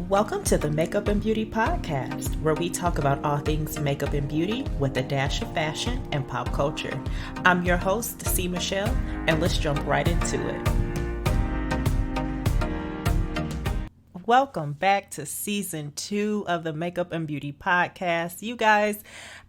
Welcome to the Makeup and Beauty Podcast, where we talk about all things makeup and beauty with a dash of fashion and pop culture. I'm your host, C. Michelle, and let's jump right into it. Welcome back to season 2 of the Makeup and Beauty Podcast. You guys,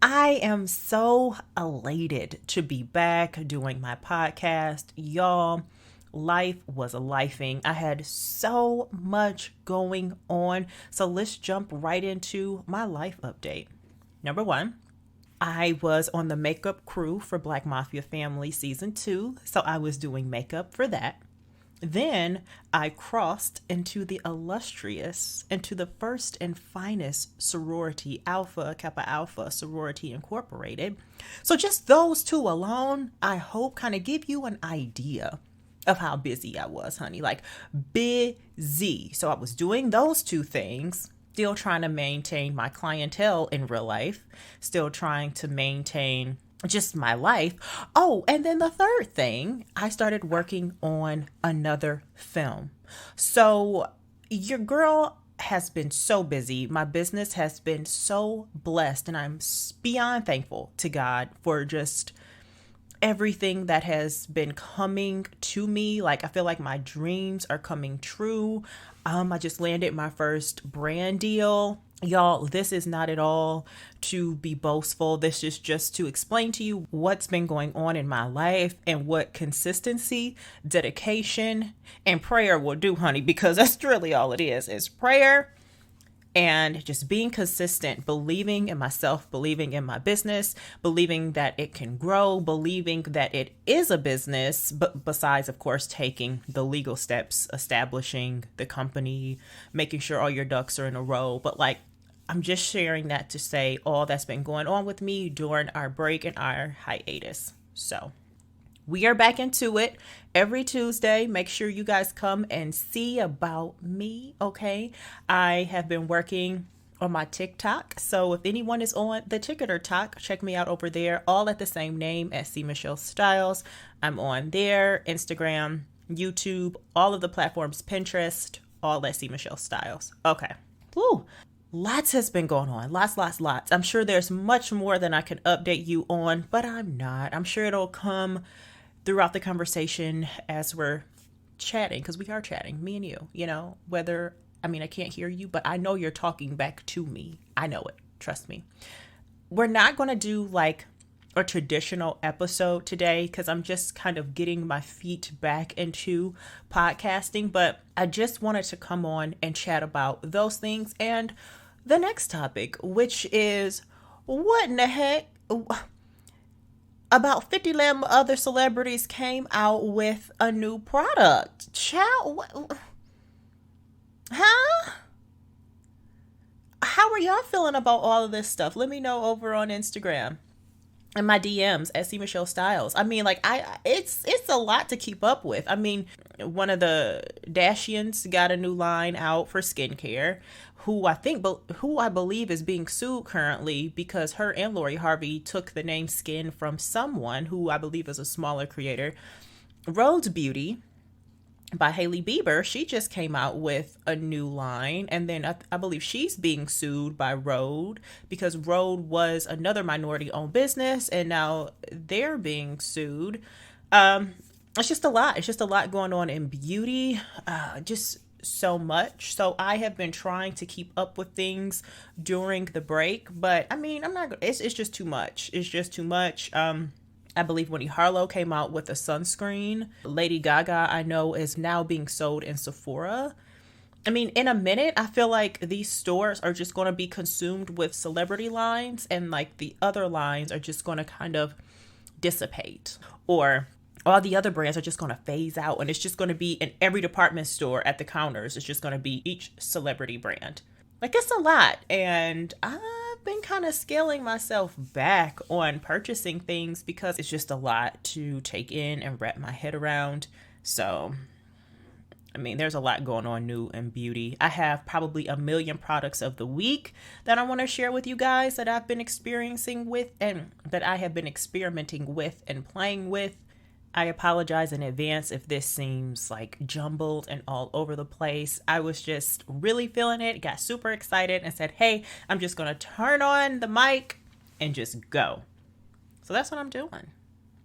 I am so elated to be back doing my podcast. Y'all, life was a lifing. I had so much going on. So let's jump right into my life update. Number 1, I was on the makeup crew for Black Mafia Family season 2. So I was doing makeup for that. Then I crossed into the first and finest sorority, Kappa Alpha Sorority Incorporated. So just those two alone, I hope kind of give you an idea of how busy I was, honey. Like busy. So I was doing those two things, still trying to maintain my clientele in real life, still trying to maintain just my life. Oh, and then the third thing, I started working on another film. So your girl has been so busy. My business has been so blessed, and I'm beyond thankful to God for just everything that has been coming to me. Like, I feel like my dreams are coming true. I just landed my first brand deal. Y'all, this is not at all to be boastful. This is just to explain to you what's been going on in my life and what consistency, dedication, and prayer will do, honey, because that's really all it is prayer and just being consistent, believing in myself, believing in my business, believing that it can grow, believing that it is a business, but besides, of course, taking the legal steps, establishing the company, making sure all your ducks are in a row. But like, I'm just sharing that to say all that's been going on with me during our break and our hiatus. So we are back into it every Tuesday. Make sure you guys come and see about me, okay? I have been working on my TikTok. So if anyone is on the TikTok, check me out over there, all at the same name as C. Michelle Styles. I'm on there, Instagram, YouTube, all of the platforms, Pinterest, all at C. Michelle Styles. Okay. Woo. Lots has been going on. Lots. I'm sure there's much more than I can update you on, but I'm not. I'm sure it'll come throughout the conversation as we're chatting, because we are chatting, me and you, I can't hear you, but I know you're talking back to me. I know it. Trust me. We're not going to do like a traditional episode today because I'm just kind of getting my feet back into podcasting, but I just wanted to come on and chat about those things and the next topic, which is what in the heck? About 50 other celebrities came out with a new product. Child, huh? How are y'all feeling about all of this stuff? Let me know over on Instagram and my DMs at C. Michelle Styles. It's a lot to keep up with. One of the Dashians got a new line out for skincare, who I believe is being sued currently because her and Lori Harvey took the name Skin from someone who I believe is a smaller creator. Rhodes Beauty by Hailey Bieber, she just came out with a new line, and then I believe she's being sued by Rhode because Rhode was another minority-owned business, and now they're being sued. It's just a lot. It's just a lot going on in beauty. Just so much. So I have been trying to keep up with things during the break, but I'm not. It's just too much. It's just too much. I believe Wendy Harlow came out with a sunscreen. Lady Gaga, I know, is now being sold in Sephora. In a minute, I feel like these stores are just going to be consumed with celebrity lines, and like the other lines are just going to kind of dissipate, or all the other brands are just going to phase out, and it's just going to be in every department store at the counters. It's just going to be each celebrity brand. Like, it's a lot, and I've been kind of scaling myself back on purchasing things because it's just a lot to take in and wrap my head around. So, there's a lot going on new in beauty. I have probably a million products of the week that I want to share with you guys that I've been experiencing with and that I have been experimenting with and playing with. I apologize in advance if this seems like jumbled and all over the place. I was just really feeling it, got super excited and said, hey, I'm just going to turn on the mic and just go. So that's what I'm doing.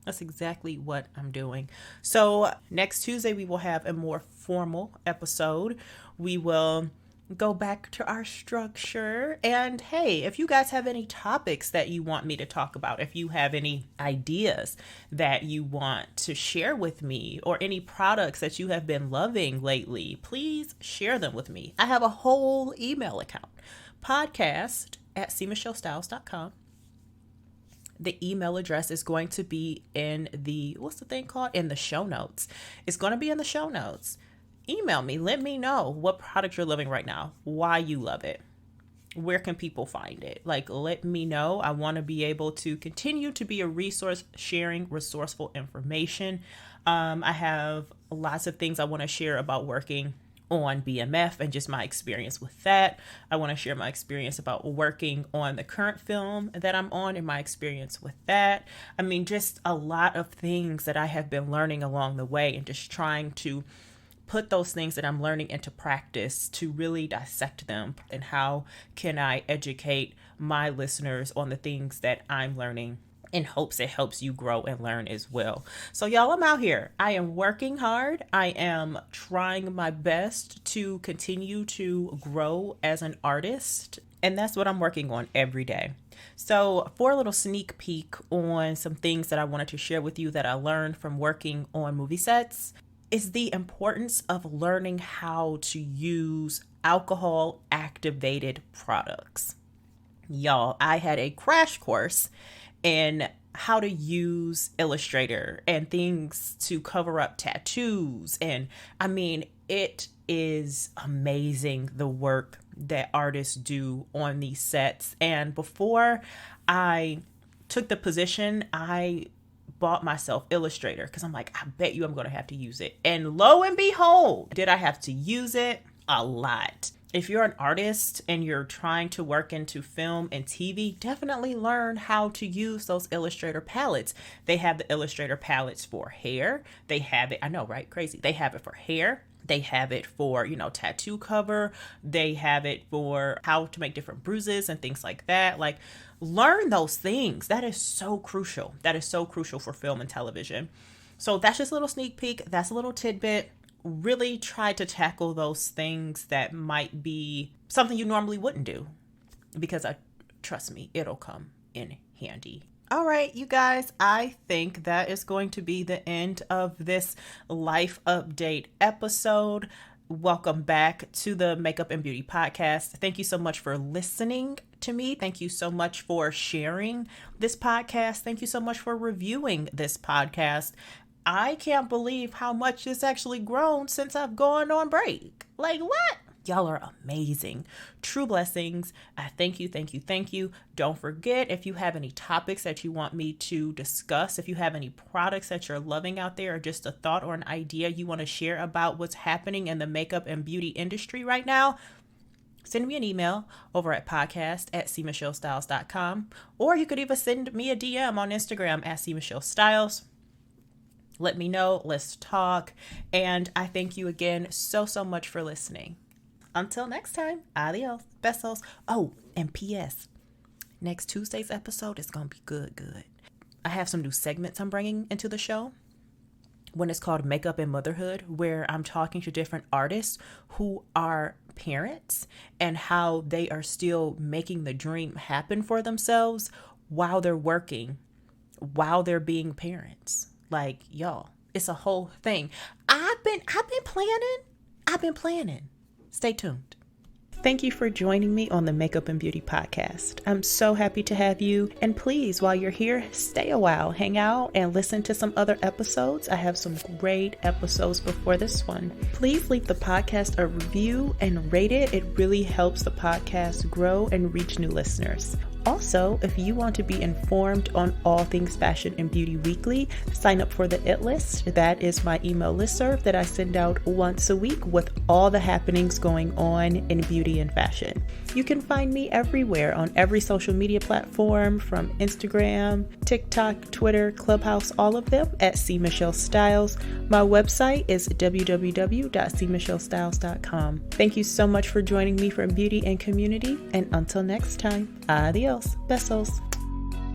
That's exactly what I'm doing. So next Tuesday, we will have a more formal episode. We will go back to our structure. And hey, if you guys have any topics that you want me to talk about, if you have any ideas that you want to share with me, or any products that you have been loving lately, please share them with me. I have a whole email account, podcast@cmichellestyles.com. The email address is going to be in the, in the show notes. It's going to be in the show notes. Email me. Let me know what product you're loving right now, why you love it. Where can people find it? Like, let me know. I want to be able to continue to be a resource sharing, resourceful information. I have lots of things I want to share about working on BMF and just my experience with that. I want to share my experience about working on the current film that I'm on and my experience with that. I mean, just a lot of things that I have been learning along the way, and just trying to put those things that I'm learning into practice to really dissect them. And how can I educate my listeners on the things that I'm learning, in hopes it helps you grow and learn as well. So y'all, I'm out here. I am working hard. I am trying my best to continue to grow as an artist. And that's what I'm working on every day. So for a little sneak peek on some things that I wanted to share with you that I learned from working on movie sets, is the importance of learning how to use alcohol activated products. Y'all, I had a crash course in how to use Illustrator and things to cover up tattoos. And I mean, it is amazing the work that artists do on these sets. And before I took the position, I bought myself Illustrator because I'm like, I bet you I'm going to have to use it. And lo and behold, did I have to use it? A lot. If you're an artist and you're trying to work into film and TV, definitely learn how to use those Illustrator palettes. They have the Illustrator palettes for hair. They have it, I know, right? Crazy. They have it for hair. They have it for, tattoo cover. They have it for how to make different bruises and things like that. Like, learn those things. That is so crucial. That is so crucial for film and television. So that's just a little sneak peek. That's a little tidbit. Really try to tackle those things that might be something you normally wouldn't do, because trust me, it'll come in handy. All right, you guys, I think that is going to be the end of this life update episode. Welcome back to the Makeup and Beauty Podcast. Thank you so much for listening to me. Thank you so much for sharing this podcast. Thank you so much for reviewing this podcast. I can't believe how much it's actually grown since I've gone on break. Like, what? Y'all are amazing. True blessings. I thank you, thank you, thank you. Don't forget, if you have any topics that you want me to discuss, if you have any products that you're loving out there, or just a thought or an idea you want to share about what's happening in the makeup and beauty industry right now, send me an email over at podcast@cmichellestyles.com, or you could even send me a DM on Instagram @cmichellestyles. Let me know. Let's talk. And I thank you again so much for listening. Until next time, adios, besos. Oh, and P.S. Next Tuesday's episode is going to be good. I have some new segments I'm bringing into the show. One is called Makeup and Motherhood, where I'm talking to different artists who are parents and how they are still making the dream happen for themselves while they're working, while they're being parents. Like, y'all, it's a whole thing. I've been planning. Stay tuned. Thank you for joining me on the Makeup and Beauty Podcast. I'm so happy to have you. And please, while you're here, stay a while, hang out, and listen to some other episodes. I have some great episodes before this one. Please leave the podcast a review and rate it. It really helps the podcast grow and reach new listeners. Also, if you want to be informed on all things fashion and beauty weekly, sign up for the It List. That is my email listserv that I send out once a week with all the happenings going on in beauty and fashion. You can find me everywhere on every social media platform, from Instagram, TikTok, Twitter, Clubhouse, all of them at C. Michelle Styles. My website is www.cmichellestyles.com. Thank you so much for joining me for Beauty and Community, and until next time, adios, besos.